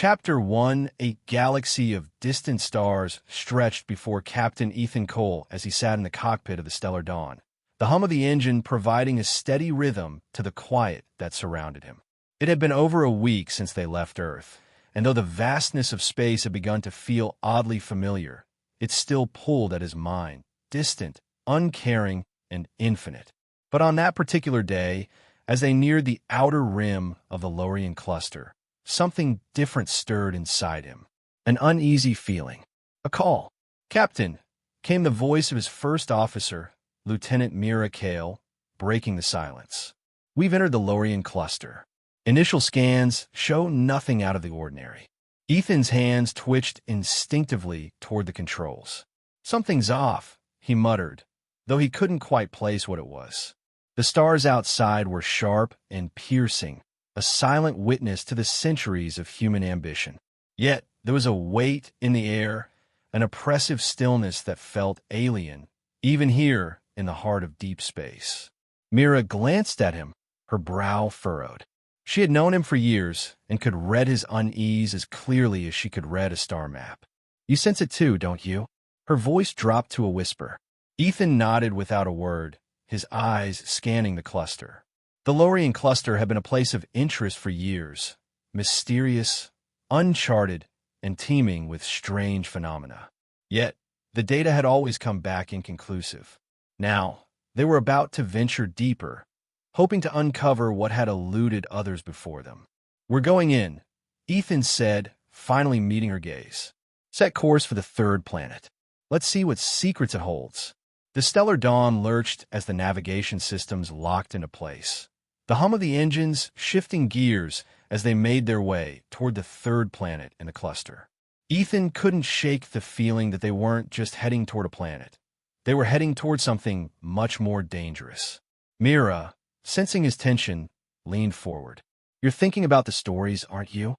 Chapter 1. A galaxy of distant stars stretched before Captain Ethan Cole as he sat in the cockpit of the Stellar Dawn, the hum of the engine providing a steady rhythm to the quiet that surrounded him. It had been over a week since they left Earth, and though the vastness of space had begun to feel oddly familiar, it still pulled at his mind, distant, uncaring, and infinite. But on that particular day, as they neared the outer rim of the Lorien cluster, something different stirred inside him. An uneasy feeling. A call. "Captain," came the voice of his first officer, Lieutenant Mira Kale, breaking the silence. "We've entered the Lorien cluster. Initial scans show nothing out of the ordinary." Ethan's hands twitched instinctively toward the controls. "Something's off," he muttered, though he couldn't quite place what it was. The stars outside were sharp and piercing, a silent witness to the centuries of human ambition. Yet there was a weight in the air, an oppressive stillness that felt alien, even here in the heart of deep space. Mira glanced at him, her brow furrowed. She had known him for years and could read his unease as clearly as she could read a star map. "You sense it too, don't you?" Her voice dropped to a whisper. Ethan nodded without a word, his eyes scanning the cluster. The Lorien cluster had been a place of interest for years, mysterious, uncharted, and teeming with strange phenomena. Yet, the data had always come back inconclusive. Now, they were about to venture deeper, hoping to uncover what had eluded others before them. "We're going in," Ethan said, finally meeting her gaze. "Set course for the third planet. Let's see what secrets it holds." The Stellar Dawn lurched as the navigation systems locked into place, the hum of the engines shifting gears as they made their way toward the third planet in the cluster. Ethan couldn't shake the feeling that they weren't just heading toward a planet. They were heading toward something much more dangerous. Mira, sensing his tension, leaned forward. "You're thinking about the stories, aren't you?"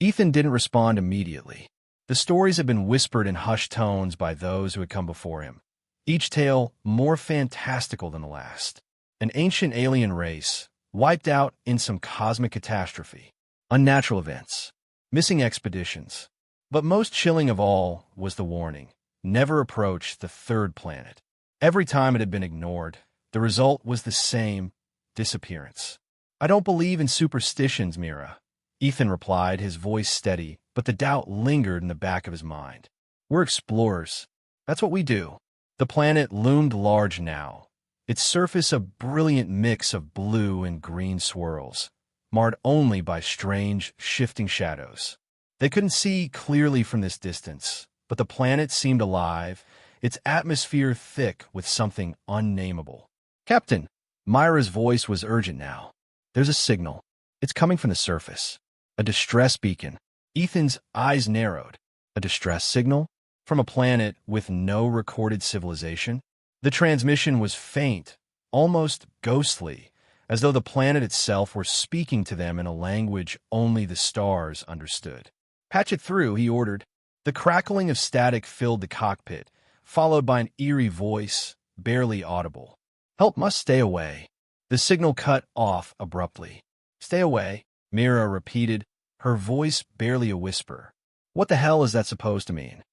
Ethan didn't respond immediately. The stories had been whispered in hushed tones by those who had come before him, each tale more fantastical than the last. An ancient alien race, wiped out in some cosmic catastrophe, unnatural events, missing expeditions. But most chilling of all was the warning: never approach the third planet. Every time it had been ignored, the result was the same: disappearance. "I don't believe in superstitions, Mira," Ethan replied, his voice steady, but the doubt lingered in the back of his mind. "We're explorers. That's what we do." The planet loomed large now, its surface a brilliant mix of blue and green swirls, marred only by strange, shifting shadows. They couldn't see clearly from this distance, but the planet seemed alive, its atmosphere thick with something unnameable. "Captain," Myra's voice was urgent now. "There's a signal. It's coming from the surface. A distress beacon." Ethan's eyes narrowed. A distress signal? From a planet with no recorded civilization? The transmission was faint, almost ghostly, as though the planet itself were speaking to them in a language only the stars understood. "Patch it through," he ordered. The crackling of static filled the cockpit, followed by an eerie voice, barely audible. "Help must stay away." The signal cut off abruptly. "Stay away," Mira repeated, her voice barely a whisper. "What the hell is that supposed to mean?"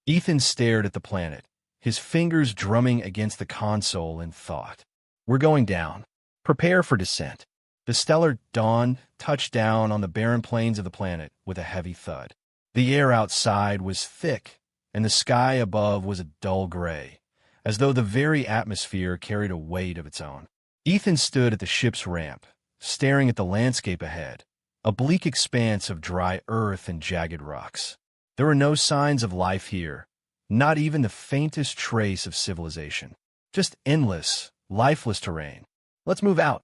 Ethan stared at the planet, his fingers drumming against the console in thought. "We're going down. Prepare for descent." The Stellar Dawn touched down on the barren plains of the planet with a heavy thud. The air outside was thick, and the sky above was a dull gray, as though the very atmosphere carried a weight of its own. Ethan stood at the ship's ramp, staring at the landscape ahead, a bleak expanse of dry earth and jagged rocks. There were no signs of life here, not even the faintest trace of civilization. Just endless, lifeless terrain. "Let's move out,"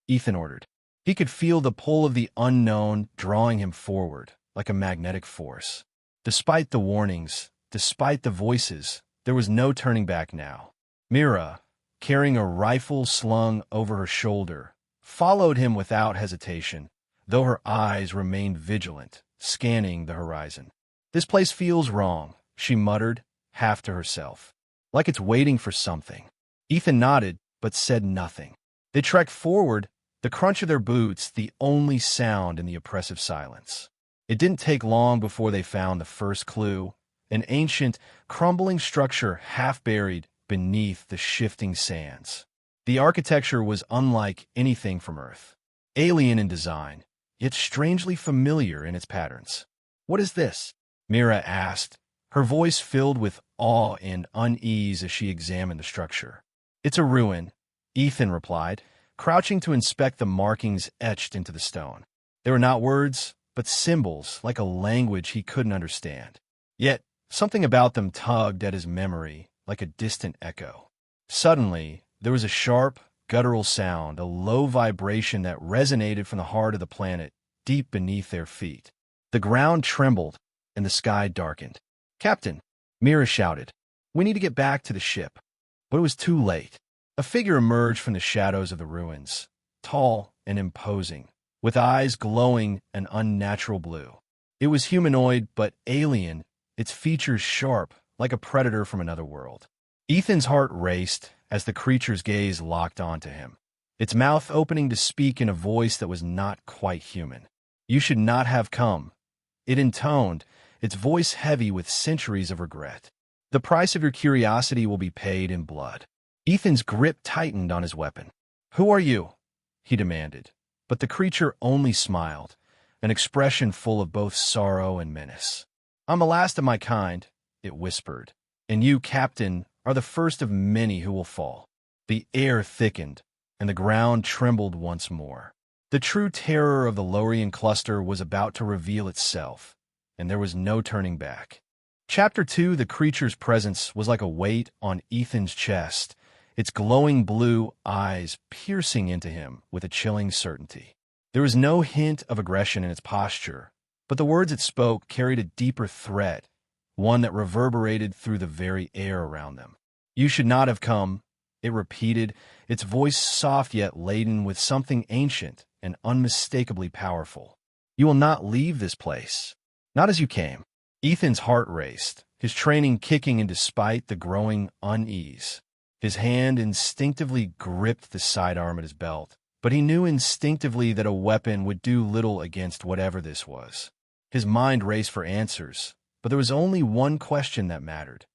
Ethan ordered. He could feel the pull of the unknown drawing him forward, like a magnetic force. Despite the warnings, despite the voices, there was no turning back now. Mira, carrying a rifle slung over her shoulder, followed him without hesitation, though her eyes remained vigilant, scanning the horizon. "This place feels wrong," she muttered, half to herself. "Like it's waiting for something." Ethan nodded, but said nothing. They trekked forward, the crunch of their boots the only sound in the oppressive silence. It didn't take long before they found the first clue, an ancient, crumbling structure half buried beneath the shifting sands. The architecture was unlike anything from Earth, alien in design, yet strangely familiar in its patterns. "What is this?" Mira asked, her voice filled with awe and unease as she examined the structure. "It's a ruin," Ethan replied, crouching to inspect the markings etched into the stone. They were not words, but symbols, like a language he couldn't understand. Yet, something about them tugged at his memory, like a distant echo. Suddenly, there was a sharp, guttural sound, a low vibration that resonated from the heart of the planet, deep beneath their feet. The ground trembled, and the sky darkened. "Captain," Mira shouted, "we need to get back to the ship." But it was too late. A figure emerged from the shadows of the ruins, tall and imposing, with eyes glowing an unnatural blue. It was humanoid, but alien, its features sharp, like a predator from another world. Ethan's heart raced as the creature's gaze locked onto him, its mouth opening to speak in a voice that was not quite human. "You should not have come," it intoned, its voice heavy with centuries of regret. "The price of your curiosity will be paid in blood." Ethan's grip tightened on his weapon. "Who are you?" he demanded, but the creature only smiled, an expression full of both sorrow and menace. "I'm the last of my kind," it whispered, "and you, Captain, are the first of many who will fall." The air thickened, and the ground trembled once more. The true terror of the Lorian cluster was about to reveal itself, and there was no turning back. Chapter 2, the creature's presence was like a weight on Ethan's chest, its glowing blue eyes piercing into him with a chilling certainty. There was no hint of aggression in its posture, but the words it spoke carried a deeper threat, one that reverberated through the very air around them. "You should not have come," it repeated, its voice soft yet laden with something ancient and unmistakably powerful. "You will not leave this place. Not as you came." Ethan's heart raced, his training kicking in despite the growing unease. His hand instinctively gripped the sidearm at his belt, but he knew instinctively that a weapon would do little against whatever this was. His mind raced for answers, but there was only one question that mattered.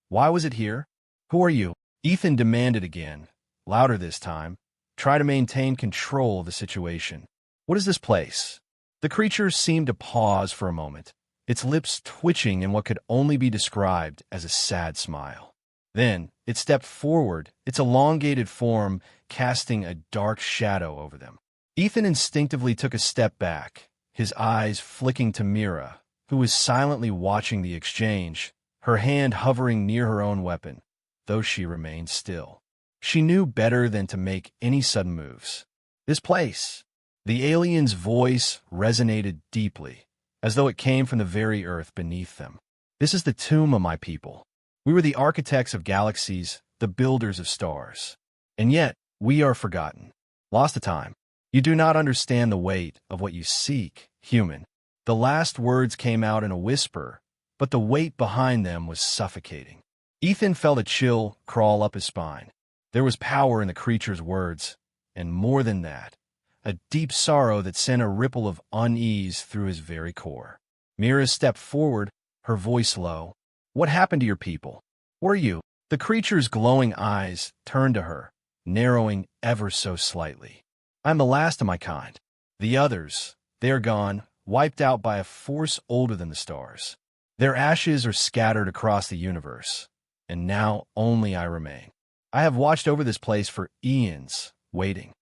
Why was it here? "Who are you?" Ethan demanded again, louder this time. "Try to maintain control of the situation." "What is this place?" The creature seemed to pause for a moment, its lips twitching in what could only be described as a sad smile. Then it stepped forward, its elongated form casting a dark shadow over them. Ethan instinctively took a step back, his eyes flicking to Mira, who was silently watching the exchange, her hand hovering near her own weapon, though she remained still. She knew better than to make any sudden moves. "This place." The alien's voice resonated deeply, as though it came from the very earth beneath them. "This is the tomb of my people. We were the architects of galaxies, the builders of stars. And yet, we are forgotten, lost to time. You do not understand the weight of what you seek, human." The last words came out in a whisper, but the weight behind them was suffocating. Ethan felt a chill crawl up his spine. There was power in the creature's words, and more than that, a deep sorrow that sent a ripple of unease through his very core. Mira stepped forward, her voice low. "What happened to your people? Were you?" The creature's glowing eyes turned to her, narrowing ever so slightly. "I'm the last of my kind. The others, they are gone, wiped out by a force older than the stars. Their ashes are scattered across the universe, and now only I remain. I have watched over this place for eons, waiting."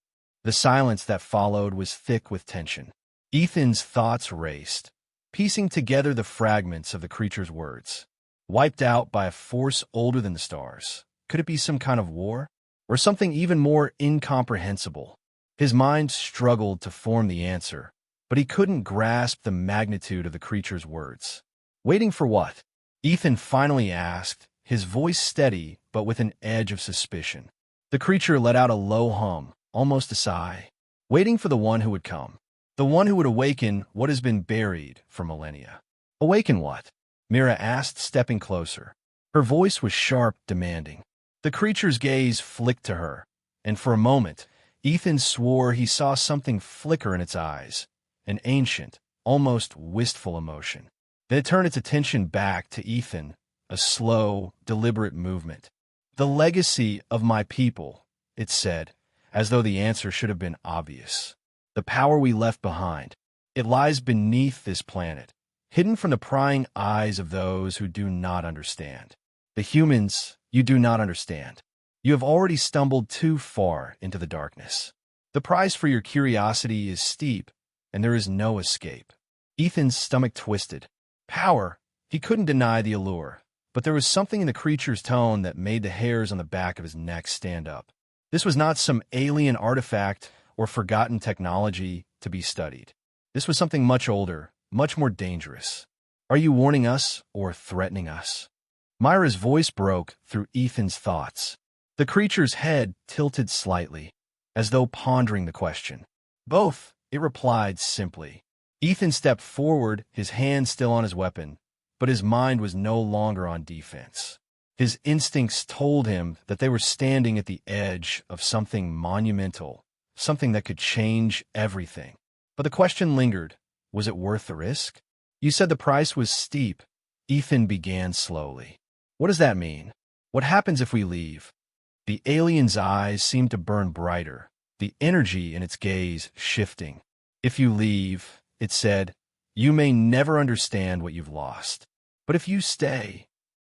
The silence that followed was thick with tension. Ethan's thoughts raced, piecing together the fragments of the creature's words. Wiped out by a force older than the stars. Could it be some kind of war? Or something even more incomprehensible? His mind struggled to form the answer, but he couldn't grasp the magnitude of the creature's words. "Waiting for what?" Ethan finally asked, his voice steady but with an edge of suspicion. The creature let out a low hum, almost a sigh. "Waiting for the one who would come. The one who would awaken what has been buried for millennia." "Awaken what?" Mira asked, stepping closer. Her voice was sharp, demanding. The creature's gaze flicked to her, and for a moment, Ethan swore he saw something flicker in its eyes, an ancient, almost wistful emotion. Then it turned its attention back to Ethan, a slow, deliberate movement. "The legacy of my people," it said, as though the answer should have been obvious. "The power we left behind. It lies beneath this planet, hidden from the prying eyes of those who do not understand. The humans, you do not understand. You have already stumbled too far into the darkness. The price for your curiosity is steep, and there is no escape." Ethan's stomach twisted. Power. He couldn't deny the allure, but there was something in the creature's tone that made the hairs on the back of his neck stand up. This was not some alien artifact or forgotten technology to be studied. This was something much older, much more dangerous. "Are you warning us or threatening us?" Myra's voice broke through Ethan's thoughts. The creature's head tilted slightly, as though pondering the question. "Both," it replied simply. Ethan stepped forward, his hand still on his weapon, but his mind was no longer on defense. His instincts told him that they were standing at the edge of something monumental, something that could change everything. But the question lingered. Was it worth the risk? "You said the price was steep," Ethan began slowly. "What does that mean? What happens if we leave?" The alien's eyes seemed to burn brighter, the energy in its gaze shifting. "If you leave," it said, "you may never understand what you've lost. But if you stay—"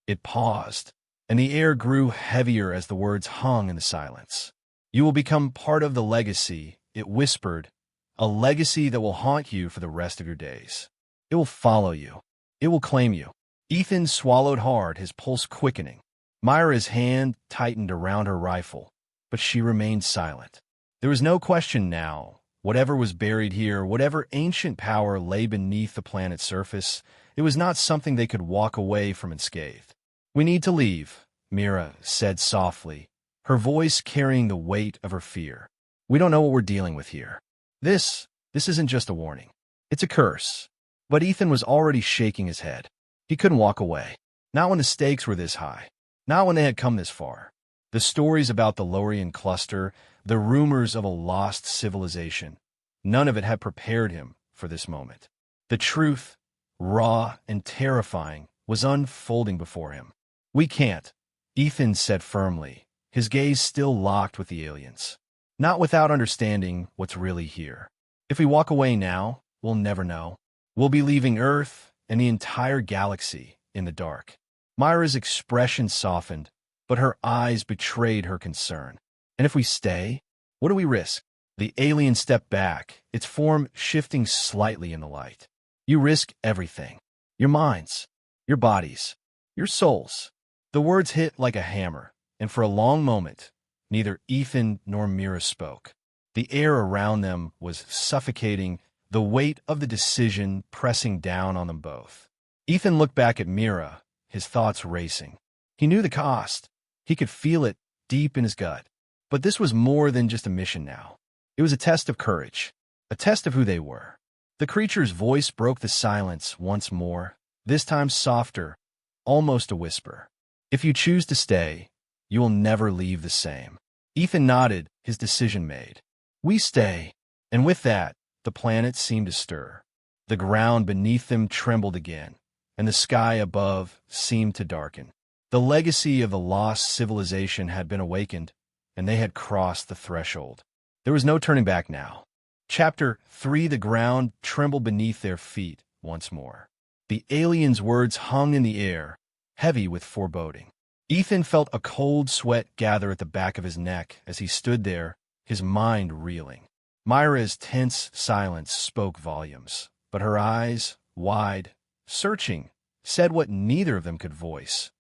It paused, and the air grew heavier as the words hung in the silence. "You will become part of the legacy," it whispered, "a legacy that will haunt you for the rest of your days. It will follow you. It will claim you." Ethan swallowed hard, his pulse quickening. Myra's hand tightened around her rifle, but she remained silent. There was no question now. Whatever was buried here, whatever ancient power lay beneath the planet's surface, it was not something they could walk away from unscathed. "We need to leave," Myra said softly, her voice carrying the weight of her fear. "We don't know what we're dealing with here. This isn't just a warning. It's a curse." But Ethan was already shaking his head. He couldn't walk away. Not when the stakes were this high. Not when they had come this far. The stories about the Lorian cluster, the rumors of a lost civilization, none of it had prepared him for this moment. The truth, raw and terrifying, was unfolding before him. "We can't," Ethan said firmly, his gaze still locked with the aliens. "Not without understanding what's really here. If we walk away now, we'll never know. We'll be leaving Earth and the entire galaxy in the dark." Myra's expression softened, but her eyes betrayed her concern. "And if we stay, what do we risk?" The alien stepped back, its form shifting slightly in the light. "You risk everything. Your minds, your bodies, your souls." The words hit like a hammer, and for a long moment, neither Ethan nor Myra spoke. The air around them was suffocating, the weight of the decision pressing down on them both. Ethan looked back at Myra, his thoughts racing. He knew the cost. He could feel it deep in his gut. But this was more than just a mission now. It was a test of courage, a test of who they were. The creature's voice broke the silence once more, this time softer, almost a whisper. "If you choose to stay, you will never leave the same." Ethan nodded, his decision made. "We stay." And with that, the planet seemed to stir. The ground beneath them trembled again, and the sky above seemed to darken. The legacy of the lost civilization had been awakened, and they had crossed the threshold. There was no turning back now. Chapter 3: The ground trembled beneath their feet once more. The alien's words hung in the air, heavy with foreboding. Ethan felt a cold sweat gather at the back of his neck as he stood there, his mind reeling. Myra's tense silence spoke volumes, but her eyes, wide, searching, said what neither of them could voice.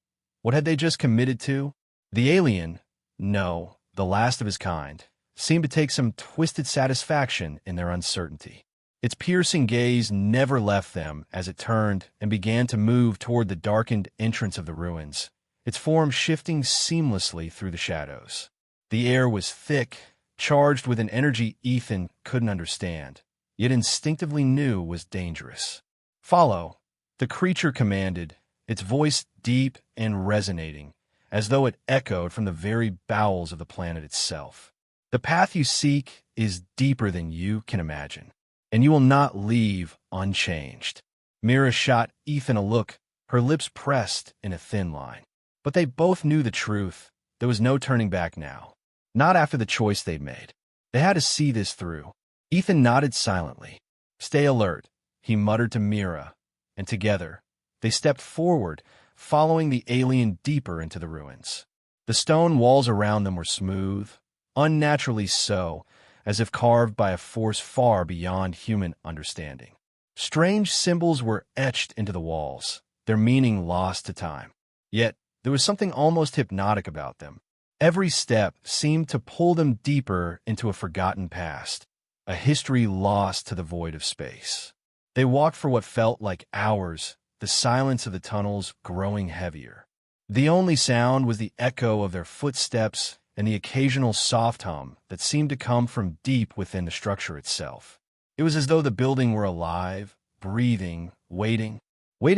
What had they just committed to? The alien, no, the last of his kind, seemed to take some twisted satisfaction in their uncertainty. Its piercing gaze never left them as it turned and began to move toward the darkened entrance of the ruins, its form shifting seamlessly through the shadows. The air was thick, charged with an energy Ethan couldn't understand, yet instinctively knew was dangerous. "Follow," the creature commanded, its voice deep and resonating, as though it echoed from the very bowels of the planet itself. "The path you seek is deeper than you can imagine." and you will not leave unchanged. Mira shot Ethan a look, her lips pressed in a thin line. But they both knew the truth. There was no turning back now. Not after the choice they'd made. They had to see this through. Ethan nodded silently. "Stay alert," he muttered to Mira, and together, they stepped forward, following the alien deeper into the ruins. The stone walls around them were smooth, unnaturally so, as if carved by a force far beyond human understanding. Strange symbols were etched into the walls, their meaning lost to time. Yet, there was something almost hypnotic about them. Every step seemed to pull them deeper into a forgotten past, a history lost to the void of space. They walked for what felt like hours, the silence of the tunnels growing heavier. The only sound was the echo of their footsteps and the occasional soft hum that seemed to come from deep within the structure itself. It was as though the building were alive, breathing, waiting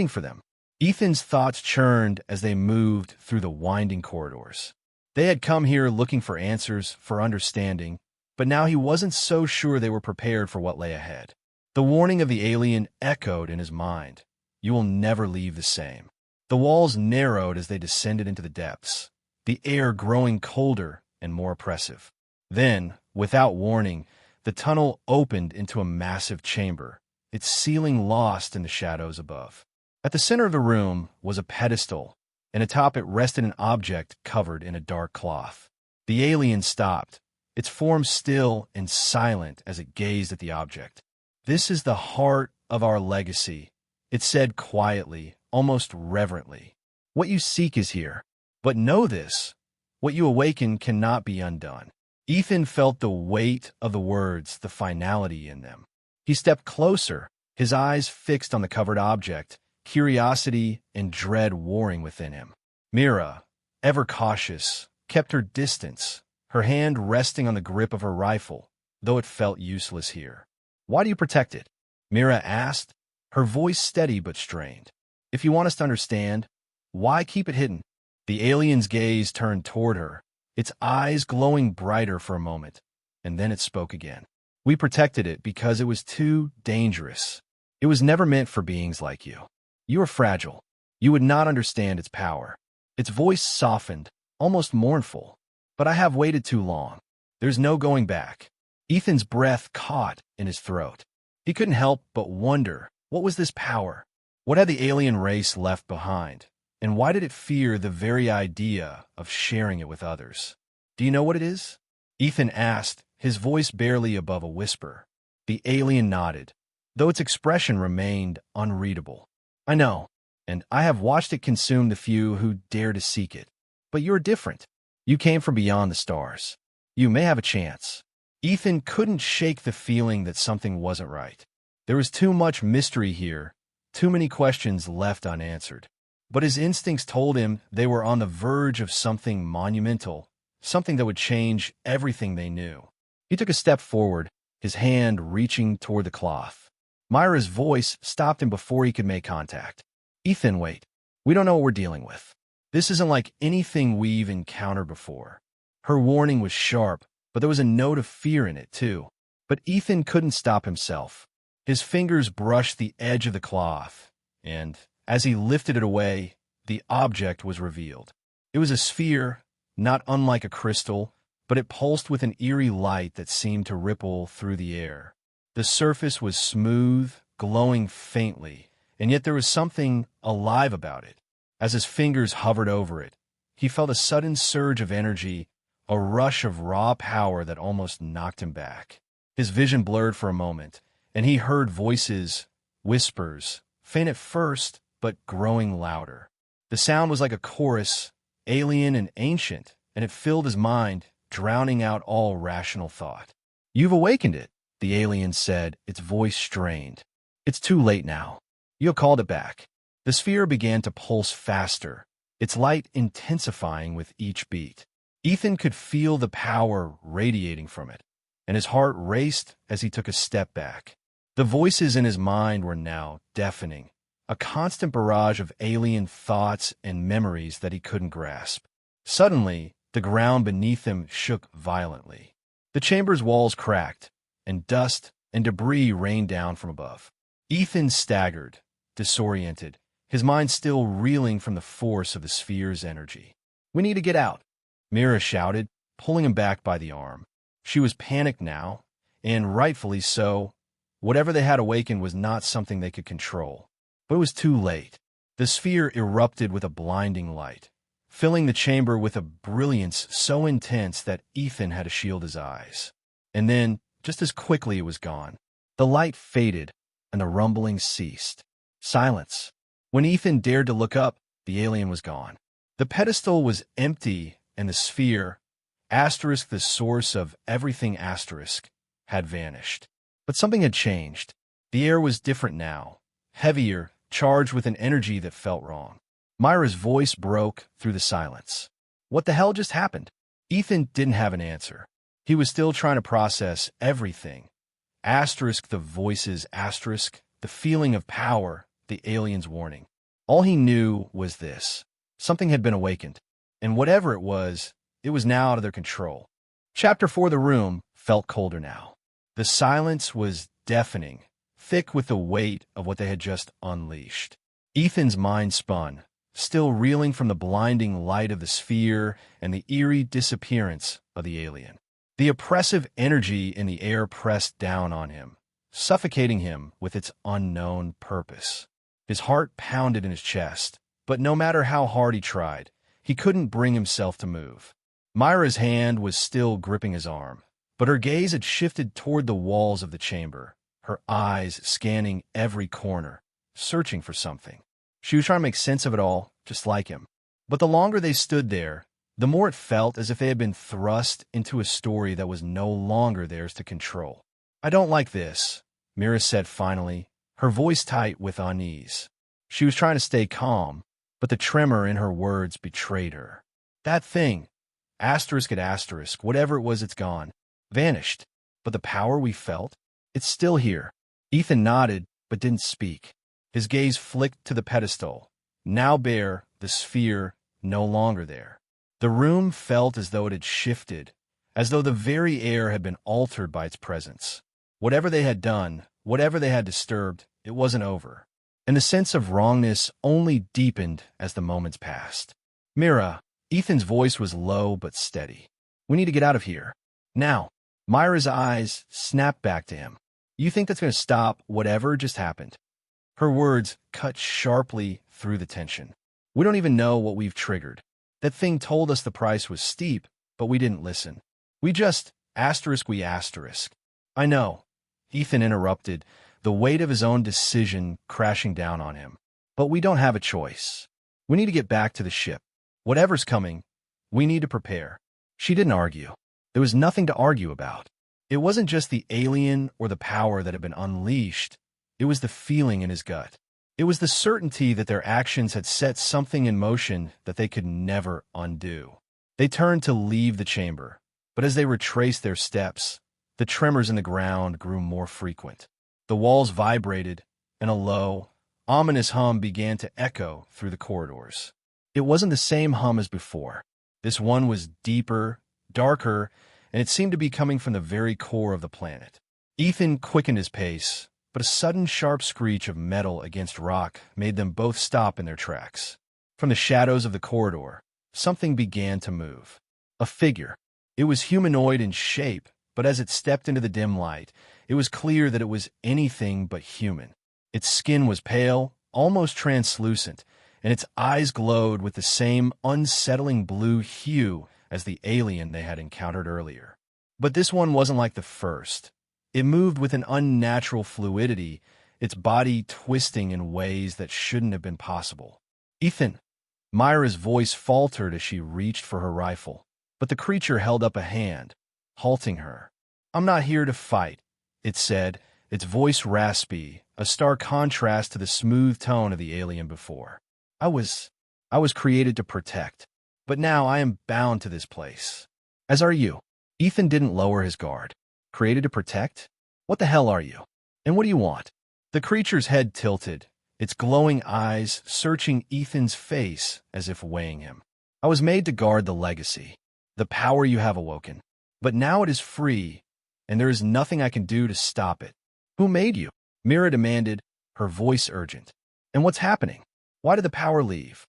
for them. Ethan's thoughts churned as they moved through the winding corridors. They had come here looking for answers, for understanding, but now he wasn't so sure they were prepared for what lay ahead. The warning of the alien echoed in his mind. You will never leave the same. The walls narrowed as they descended into the depths, the air growing colder and more oppressive. Then, without warning, the tunnel opened into a massive chamber, its ceiling lost in the shadows above. At the center of the room was a pedestal, and atop it rested an object covered in a dark cloth. The alien stopped, its form still and silent as it gazed at the object. "This is the heart of our legacy," it said quietly, almost reverently. "What you seek is here. But know this, what you awaken cannot be undone." Ethan felt the weight of the words, the finality in them. He stepped closer, his eyes fixed on the covered object, curiosity and dread warring within him. Mira, ever cautious, kept her distance, her hand resting on the grip of her rifle, though it felt useless here. "Why do you protect it?" Mira asked, her voice steady but strained. "If you want us to understand, why keep it hidden?" The alien's gaze turned toward her, its eyes glowing brighter for a moment, and then it spoke again. "We protected it because it was too dangerous. It was never meant for beings like you. You are fragile. You would not understand its power." Its voice softened, almost mournful. "But I have waited too long. There's no going back." Ethan's breath caught in his throat. He couldn't help but wonder, what was this power? What had the alien race left behind? And why did it fear the very idea of sharing it with others? "Do you know what it is?" Ethan asked, his voice barely above a whisper. The alien nodded, though its expression remained unreadable. "I know, and I have watched it consume the few who dare to seek it. But you're different. You came from beyond the stars. You may have a chance." Ethan couldn't shake the feeling that something wasn't right. There was too much mystery here, too many questions left unanswered. But his instincts told him they were on the verge of something monumental, something that would change everything they knew. He took a step forward, his hand reaching toward the cloth. Myra's voice stopped him before he could make contact. "Ethan, wait. We don't know what we're dealing with. This isn't like anything we've encountered before." Her warning was sharp, but there was a note of fear in it, too. But Ethan couldn't stop himself. His fingers brushed the edge of the cloth, and, as he lifted it away, the object was revealed. It was a sphere, not unlike a crystal, but it pulsed with an eerie light that seemed to ripple through the air. The surface was smooth, glowing faintly, and yet there was something alive about it. As his fingers hovered over it, he felt a sudden surge of energy, a rush of raw power that almost knocked him back. His vision blurred for a moment, and he heard voices, whispers, faint at first, but growing louder. The sound was like a chorus, alien and ancient, and it filled his mind, drowning out all rational thought. "You've awakened it," the alien said, its voice strained. "It's too late now. You have called it back." The sphere began to pulse faster, its light intensifying with each beat. Ethan could feel the power radiating from it, and his heart raced as he took a step back. The voices in his mind were now deafening, a constant barrage of alien thoughts and memories that he couldn't grasp. Suddenly, the ground beneath him shook violently. The chamber's walls cracked, and dust and debris rained down from above. Ethan staggered, disoriented, his mind still reeling from the force of the sphere's energy. "We need to get out," Mira shouted, pulling him back by the arm. She was panicked now, and rightfully so. Whatever they had awakened was not something they could control. But it was too late. The sphere erupted with a blinding light, filling the chamber with a brilliance so intense that Ethan had to shield his eyes. And then, just as quickly, it was gone. The light faded, and the rumbling ceased. Silence. When Ethan dared to look up, the alien was gone. The pedestal was empty, and the sphere, asterisk the source of everything asterisk, had vanished. But something had changed. The air was different now, heavier, charged with an energy that felt wrong. Myra's voice broke through the silence. What the hell just happened? Ethan didn't have an answer. He was still trying to process everything. Asterisk the voices, asterisk the feeling of power, the alien's warning. All he knew was this. Something had been awakened, and whatever it was now out of their control. Chapter 4. The room felt colder now. The silence was deafening, thick with the weight of what they had just unleashed. Ethan's mind spun, still reeling from the blinding light of the sphere and the eerie disappearance of the alien. The oppressive energy in the air pressed down on him, suffocating him with its unknown purpose. His heart pounded in his chest, but no matter how hard he tried, he couldn't bring himself to move. Myra's hand was still gripping his arm, but her gaze had shifted toward the walls of the chamber, her eyes scanning every corner, searching for something. She was trying to make sense of it all, just like him. But the longer they stood there, the more it felt as if they had been thrust into a story that was no longer theirs to control. "I don't like this," Mira said finally, her voice tight with unease. She was trying to stay calm, but the tremor in her words betrayed her. "That thing, asterisk at asterisk, whatever it was, it's gone. Vanished. But the power we felt, it's still here." Ethan nodded, but didn't speak. His gaze flicked to the pedestal, now bare, the sphere no longer there. The room felt as though it had shifted, as though the very air had been altered by its presence. Whatever they had done, whatever they had disturbed, it wasn't over. And the sense of wrongness only deepened as the moments passed. "Mira," Ethan's voice was low but steady. "We need to get out of here. Now." Myra's eyes snapped back to him. "You think that's going to stop whatever just happened?" Her words cut sharply through the tension. "We don't even know what we've triggered. That thing told us the price was steep, but we didn't listen. We just asterisk. "I know," Ethan interrupted, the weight of his own decision crashing down on him. "But we don't have a choice. We need to get back to the ship. Whatever's coming, we need to prepare." She didn't argue. There was nothing to argue about. It wasn't just the alien or the power that had been unleashed. It was the feeling in his gut. It was the certainty that their actions had set something in motion that they could never undo. They turned to leave the chamber, but as they retraced their steps, the tremors in the ground grew more frequent. The walls vibrated, and a low, ominous hum began to echo through the corridors. It wasn't the same hum as before. This one was deeper, darker, and it seemed to be coming from the very core of the planet. Ethan quickened his pace, but a sudden sharp screech of metal against rock made them both stop in their tracks. From the shadows of the corridor, something began to move. A figure. It was humanoid in shape, but as it stepped into the dim light, it was clear that it was anything but human. Its skin was pale, almost translucent, and its eyes glowed with the same unsettling blue hue as the alien they had encountered earlier. But this one wasn't like the first. It moved with an unnatural fluidity, its body twisting in ways that shouldn't have been possible. "Ethan!" Myra's voice faltered as she reached for her rifle, but the creature held up a hand, halting her. "I'm not here to fight," it said, its voice raspy, a stark contrast to the smooth tone of the alien before. I was created to protect, but now I am bound to this place. As are you." Ethan didn't lower his guard. "Created to protect? What the hell are you? And what do you want?" The creature's head tilted, its glowing eyes searching Ethan's face as if weighing him. "I was made to guard the legacy, the power you have awoken. But now it is free, and there is nothing I can do to stop it." Who made you? Mira demanded, her voice urgent. And what's happening? Why did the power leave?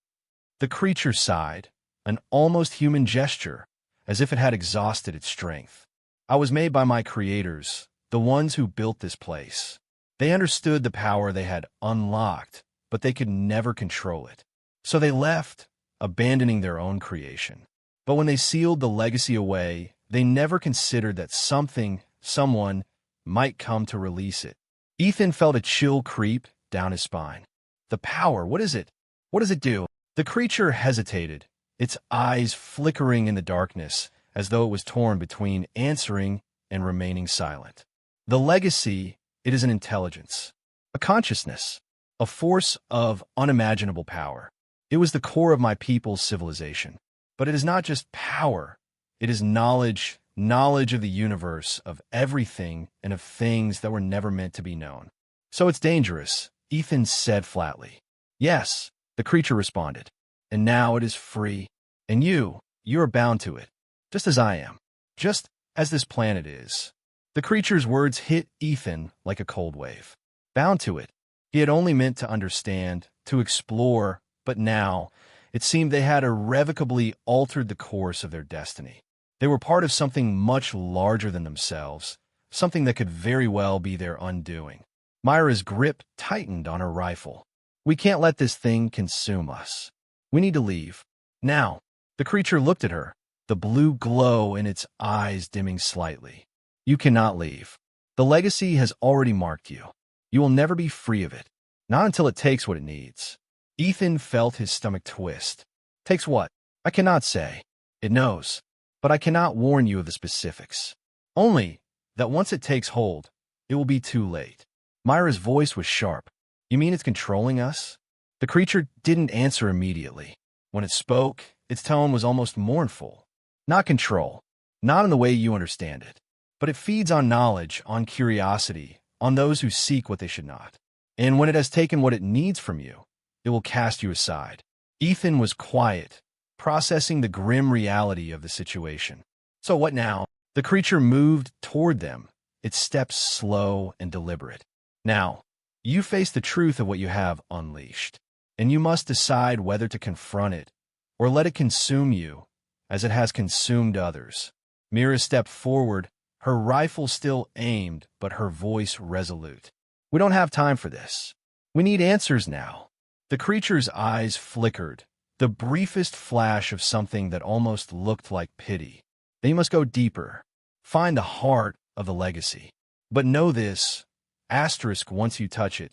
The creature sighed, an almost human gesture, as if it had exhausted its strength. I was made by my creators, the ones who built this place. They understood the power they had unlocked, but they could never control it. So they left, abandoning their own creation. But when they sealed the legacy away, they never considered that someone, might come to release it. Ethan felt a chill creep down his spine. The power, what is it? What does it do? The creature hesitated, its eyes flickering in the darkness, as though it was torn between answering and remaining silent. The legacy, it is an intelligence, a consciousness, a force of unimaginable power. It was the core of my people's civilization. But it is not just power. It is knowledge of the universe, of everything, and of things that were never meant to be known. So it's dangerous, Ethan said flatly. Yes, the creature responded. And now it is free. And you are bound to it, just as I am, just as this planet is. The creature's words hit Ethan like a cold wave. Bound to it. He had only meant to understand, to explore, but now it seemed they had irrevocably altered the course of their destiny. They were part of something much larger than themselves, something that could very well be their undoing. Myra's grip tightened on her rifle. We can't let this thing consume us. We need to leave. Now. The creature looked at her, the blue glow in its eyes dimming slightly. You cannot leave. The legacy has already marked you. You will never be free of it. Not until it takes what it needs. Ethan felt his stomach twist. Takes what? I cannot say. It knows. But I cannot warn you of the specifics. Only that once it takes hold, it will be too late. Myra's voice was sharp. You mean it's controlling us? The creature didn't answer immediately. When it spoke, its tone was almost mournful. Not control. Not in the way you understand it. But it feeds on knowledge, on curiosity, on those who seek what they should not. And when it has taken what it needs from you, it will cast you aside. Ethan was quiet, processing the grim reality of the situation. So what now? The creature moved toward them, its steps slow and deliberate. Now, you face the truth of what you have unleashed, and you must decide whether to confront it or let it consume you, as it has consumed others. Mira stepped forward, her rifle still aimed, but her voice resolute. We don't have time for this. We need answers now. The creature's eyes flickered, the briefest flash of something that almost looked like pity. They must go deeper, find the heart of the legacy. But know this, asterisk once you touch it,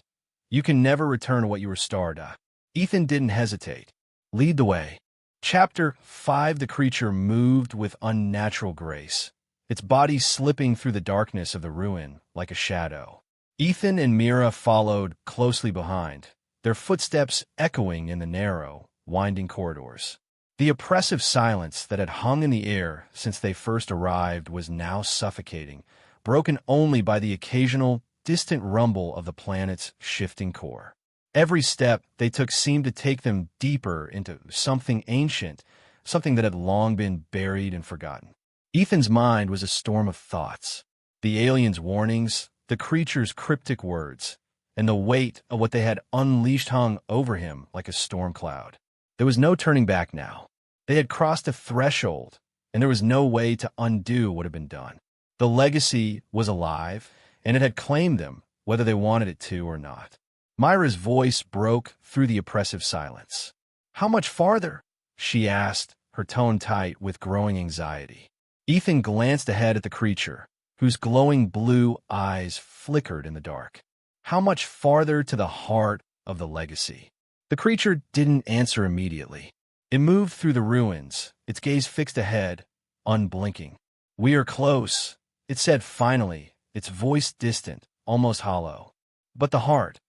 you can never return to what you were starred at. Ethan didn't hesitate. Lead the way. Chapter 5. The creature moved with unnatural grace, its body slipping through the darkness of the ruin like a shadow. Ethan and Mira followed closely behind, their footsteps echoing in the narrow, winding corridors. The oppressive silence that had hung in the air since they first arrived was now suffocating, broken only by the occasional, distant rumble of the planet's shifting core. Every step they took seemed to take them deeper into something ancient, something that had long been buried and forgotten. Ethan's mind was a storm of thoughts. The aliens' warnings, the creature's cryptic words, and the weight of what they had unleashed hung over him like a storm cloud. There was no turning back now. They had crossed a threshold, and there was no way to undo what had been done. The legacy was alive, and it had claimed them, whether they wanted it to or not. Myra's voice broke through the oppressive silence. How much farther? She asked, her tone tight with growing anxiety. Ethan glanced ahead at the creature, whose glowing blue eyes flickered in the dark. How much farther to the heart of the legacy? The creature didn't answer immediately. It moved through the ruins, its gaze fixed ahead, unblinking. We are close, it said finally, its voice distant, almost hollow. But the heart,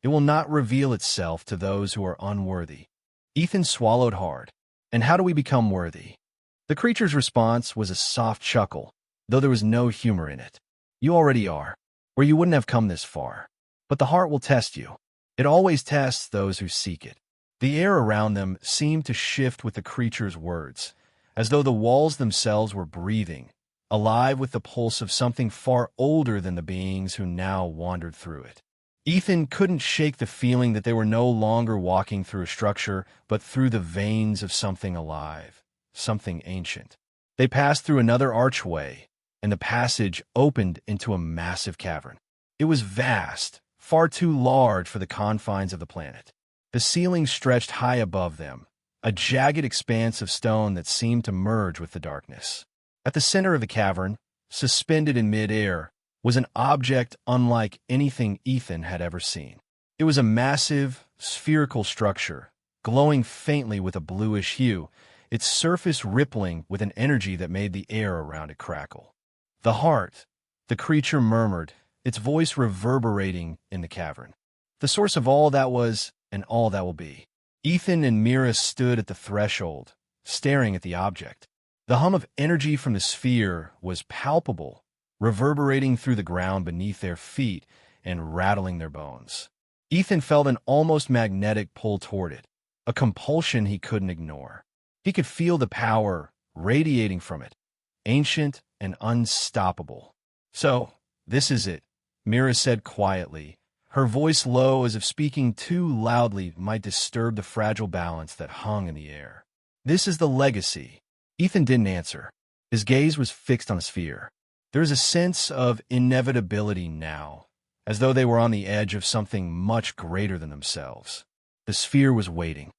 it will not reveal itself to those who are unworthy. Ethan swallowed hard. And how do we become worthy? The creature's response was a soft chuckle, though there was no humor in it. You already are, or you wouldn't have come this far. But the heart will test you. It always tests those who seek it. The air around them seemed to shift with the creature's words, as though the walls themselves were breathing, alive with the pulse of something far older than the beings who now wandered through it. Ethan couldn't shake the feeling that they were no longer walking through a structure, but through the veins of something alive, something ancient. They passed through another archway, and the passage opened into a massive cavern. It was vast, far too large for the confines of the planet. The ceiling stretched high above them, a jagged expanse of stone that seemed to merge with the darkness. At the center of the cavern, suspended in mid-air, was an object unlike anything Ethan had ever seen. It was a massive, spherical structure, glowing faintly with a bluish hue, its surface rippling with an energy that made the air around it crackle. "The heart," the creature murmured, its voice reverberating in the cavern. "The source of all that was and all that will be." Ethan and Mira stood at the threshold, staring at the object. The hum of energy from the sphere was palpable, reverberating through the ground beneath their feet and rattling their bones. Ethan felt an almost magnetic pull toward it, a compulsion he couldn't ignore. He could feel the power radiating from it, ancient and unstoppable. "So, this is it," Mira said quietly, her voice low as if speaking too loudly might disturb the fragile balance that hung in the air. "This is the legacy." Ethan didn't answer. His gaze was fixed on the sphere. There was a sense of inevitability now, as though they were on the edge of something much greater than themselves. The sphere was waiting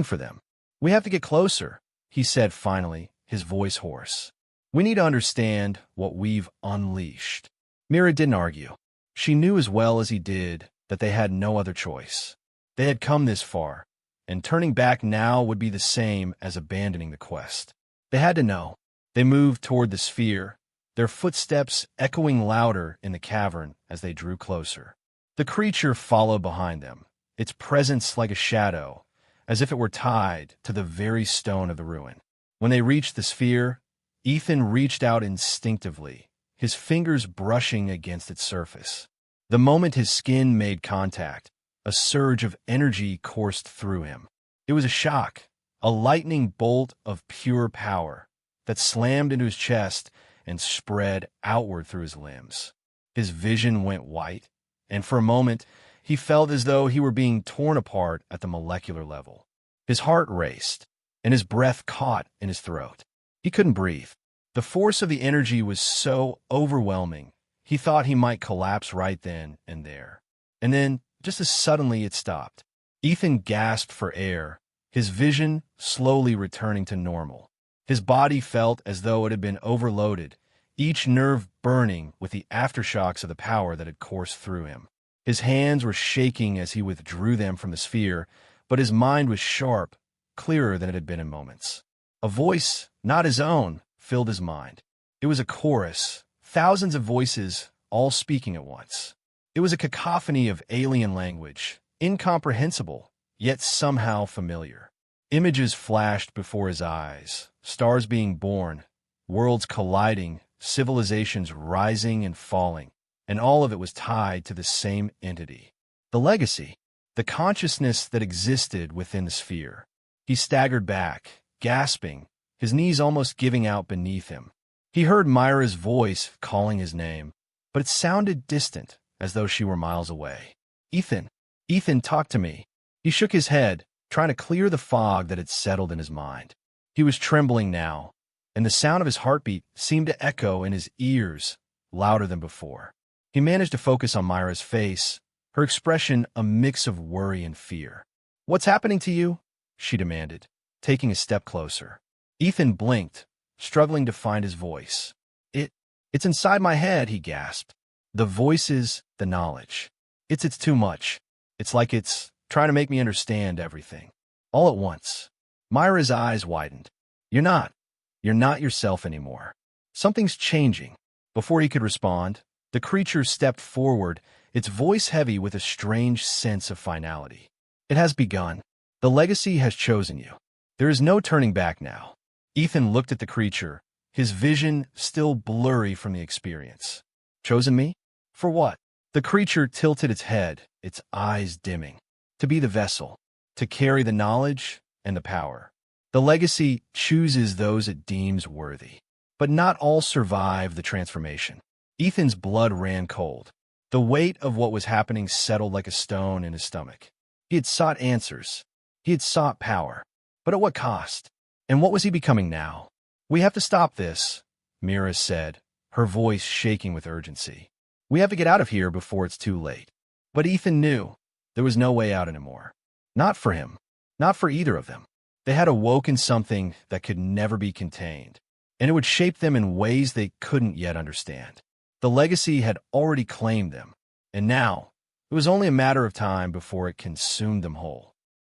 for them. "We have to get closer," he said finally, his voice hoarse. "We need to understand what we've unleashed." Mira didn't argue. She knew as well as he did that they had no other choice. They had come this far, and turning back now would be the same as abandoning the quest. They had to know. They moved toward the sphere, their footsteps echoing louder in the cavern as they drew closer. The creature followed behind them, its presence like a shadow, as if it were tied to the very stone of the ruin. When they reached the sphere, Ethan reached out instinctively, his fingers brushing against its surface. The moment his skin made contact, a surge of energy coursed through him. It was a shock, a lightning bolt of pure power that slammed into his chest and spread outward through his limbs. His vision went white, and for a moment he felt as though he were being torn apart at the molecular level. His heart raced, and his breath caught in his throat. He couldn't breathe. The force of the energy was so overwhelming, he thought he might collapse right then and there. And then, just as suddenly, it stopped. Ethan gasped for air, his vision slowly returning to normal. His body felt as though it had been overloaded, each nerve burning with the aftershocks of the power that had coursed through him. His hands were shaking as he withdrew them from the sphere, but his mind was sharp, clearer than it had been in moments. A voice, not his own, filled his mind. It was a chorus, thousands of voices, all speaking at once. It was a cacophony of alien language, incomprehensible, yet somehow familiar. Images flashed before his eyes, stars being born, worlds colliding, civilizations rising and falling, and all of it was tied to the same entity. The legacy, the consciousness that existed within the sphere. He staggered back, gasping, his knees almost giving out beneath him. He heard Myra's voice calling his name, but it sounded distant, as though she were miles away. "Ethan, Ethan, talk to me." He shook his head, trying to clear the fog that had settled in his mind. He was trembling now, and the sound of his heartbeat seemed to echo in his ears, louder than before. He managed to focus on Myra's face, her expression a mix of worry and fear. "What's happening to you?" she demanded, taking a step closer. Ethan blinked, struggling to find his voice. It's inside my head," he gasped. "The voices, the knowledge. It's too much. It's like it's trying to make me understand everything. All at once." Myra's eyes widened. You're not yourself anymore. Something's changing." Before he could respond, the creature stepped forward, its voice heavy with a strange sense of finality. "It has begun. The legacy has chosen you. There is no turning back now." Ethan looked at the creature, his vision still blurry from the experience. "Chosen me? For what?" The creature tilted its head, its eyes dimming. "To be the vessel, to carry the knowledge and the power. The legacy chooses those it deems worthy." But not all survived the transformation. Ethan's blood ran cold. The weight of what was happening settled like a stone in his stomach. He had sought answers. He had sought power. But at what cost? And what was he becoming now? "We have to stop this," Mira said, her voice shaking with urgency. "We have to get out of here before it's too late." But Ethan knew there was no way out anymore. Not for him. Not for either of them. They had awoken something that could never be contained, and it would shape them in ways they couldn't yet understand. The legacy had already claimed them, and now it was only a matter of time before it consumed them whole.